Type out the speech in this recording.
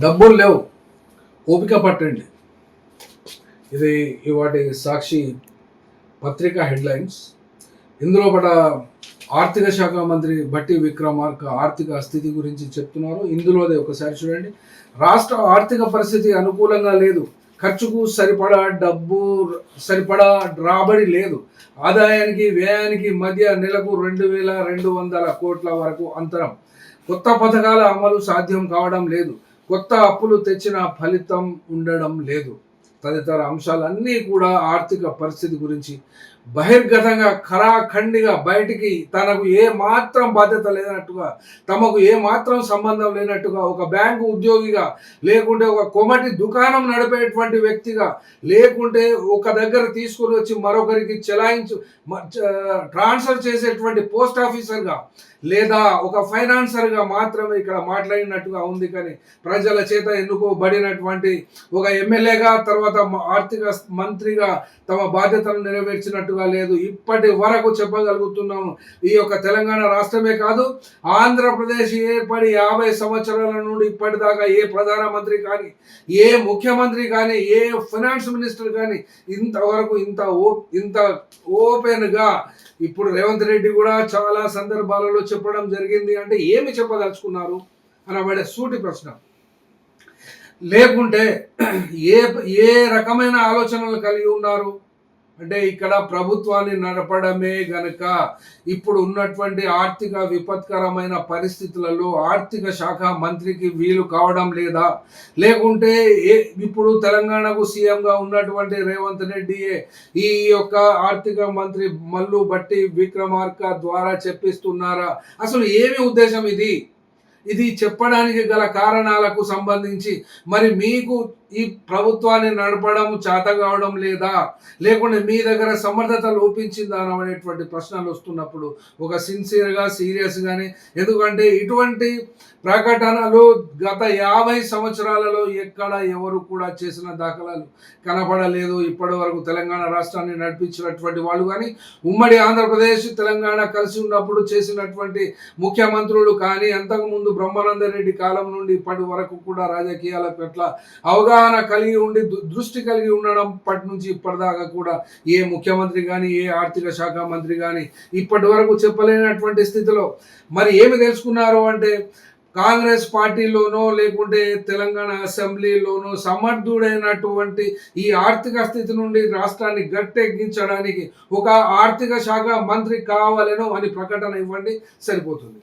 డబ్బులు లేవు, ఓపిక పట్టండి. ఇది ఇవాటి సాక్షి పత్రికా హెడ్లైన్స్. ఇందులో ఆర్థిక శాఖ మంత్రి బట్టి విక్రమార్క ఆర్థిక స్థితి గురించి చెప్తున్నారు. ఇందులోదే ఒకసారి చూడండి. రాష్ట్ర ఆర్థిక పరిస్థితి అనుకూలంగా లేదు. ఖర్చుకు సరిపడా రాబడి లేదు. ఆదాయానికి వ్యయానికి మధ్య నెలకు 2,200 కోట్ల వరకు అంతరం. కొత్త పథకాల అమలు సాధ్యం కావడం లేదు. కొత్త అప్పులు తెచ్చిన ఫలితం ఉండడం లేదు. తదితర అంశాలన్నీ కూడా ఆర్థిక పరిస్థితి గురించి బహిర్గతంగా ఖరాఖండిగా బయటికి తనకు ఏ మాత్రం బాధ్యత లేనట్టుగా, తమకు ఏ మాత్రం సంబంధం లేనట్టుగా, ఒక బ్యాంకు ఉద్యోగిగా, లేకుంటే ఒక కొమటి దుకాణం నడిపేటువంటి వ్యక్తిగా, లేకుంటే ఒక దగ్గర తీసుకుని వచ్చి మరొకరికి ట్రాన్స్ఫర్ చేసేటువంటి పోస్ట్ ఆఫీసర్గా, లేదా ఒక ఫైనాన్సర్గా మాత్రమే ఇక్కడ మాట్లాడినట్టుగా ఉంది. కానీ ప్రజల చేత ఎన్నుకోబడినటువంటి ఒక ఎమ్మెల్యేగా, తర్వాత ఆర్థిక మంత్రిగా తమ బాధ్యతలను నెరవేర్చినట్టుగా లేదు. ఇప్పటి వరకు చెప్పగలుగుతున్నాము, ఈ యొక్క తెలంగాణ రాష్ట్రమే కాదు, ఆంధ్రప్రదేశ్ ఏర్పడి 50 సంవత్సరాల నుండి ఇప్పటిదాకా ఏ ప్రధానమంత్రి కానీ, ఏ ముఖ్యమంత్రి కానీ, ఏ ఫైనాన్స్ మినిస్టర్ కానీ ఇంతవరకు ఇంత ఓపెన్గా, ఇప్పుడు రేవంత్ రెడ్డి కూడా చాలా సందర్భాలలో చెప్పడం జరిగింది. అంటే ఏమి చెప్పదలుచుకున్నారు అనబడే సూటి ప్రశ్న. లేకుంటే ఏ రకమైన ఆలోచనలు కలిగి ఉన్నారు అంటే, ఇక్కడ ప్రభుత్వాన్ని నడపడమే గనక ఇప్పుడు ఉన్నటువంటి ఆర్థిక విపత్కరమైన పరిస్థితులలో ఆర్థిక శాఖ మంత్రికి వీలు కావడం లేదా, లేకుంటే ఇప్పుడు తెలంగాణకు సీఎంగా ఉన్నటువంటి రేవంత్ రెడ్డియే ఈ యొక్క ఆర్థిక మంత్రి మల్లు బట్టి విక్రమార్క ద్వారా చెప్పిస్తున్నారా? అసలు ఏమి ఉద్దేశం ఇది చెప్పడానికి గల కారణాలకు సంబంధించి మరి మీకు ఈ ప్రభుత్వాన్ని నడపడం చేత కావడం లేదా, లేకుంటే మీ దగ్గర సమర్థత లోపించిందా అనేటువంటి ప్రశ్నలు వస్తున్నప్పుడు ఒక సిన్సియర్గా, సీరియస్గానే, ఎందుకంటే ఇటువంటి ప్రకటనలు గత 50 సంవత్సరాలలో ఎక్కడ ఎవరు కూడా చేసిన దాఖలాలు కనపడలేదు. ఇప్పటి వరకు తెలంగాణ రాష్ట్రాన్ని నడిపించినటువంటి వాళ్ళు కానీ, ఉమ్మడి ఆంధ్రప్రదేశ్ తెలంగాణ కలిసి ఉన్నప్పుడు చేసినటువంటి ముఖ్యమంత్రులు కానీ, అంతకుముందు బ్రహ్మానంద రెడ్డి కాలం నుండి ఇప్పటి వరకు కూడా రాజకీయాల పట్ల అవగాహన కలిగి ఉండి దృష్టి కలిగి ఉండడం పటి నుంచి ఇప్పటిదాకా కూడా ఏ ముఖ్యమంత్రి కానీ, ఏ ఆర్థిక శాఖ మంత్రి కానీ ఇప్పటి వరకు చెప్పలేనటువంటి స్థితిలో మరి ఏమి తెలుసుకున్నారు అంటే, కాంగ్రెస్ పార్టీలోనో లేకుంటే తెలంగాణ అసెంబ్లీలోనో సమర్థుడైనటువంటి ఈ ఆర్థిక స్థితి నుండి రాష్ట్రాన్ని గట్టెక్కించడానికి ఒక ఆర్థిక శాఖ మంత్రి కావాలను అని ప్రకటన ఇవ్వండి, సరిపోతుంది.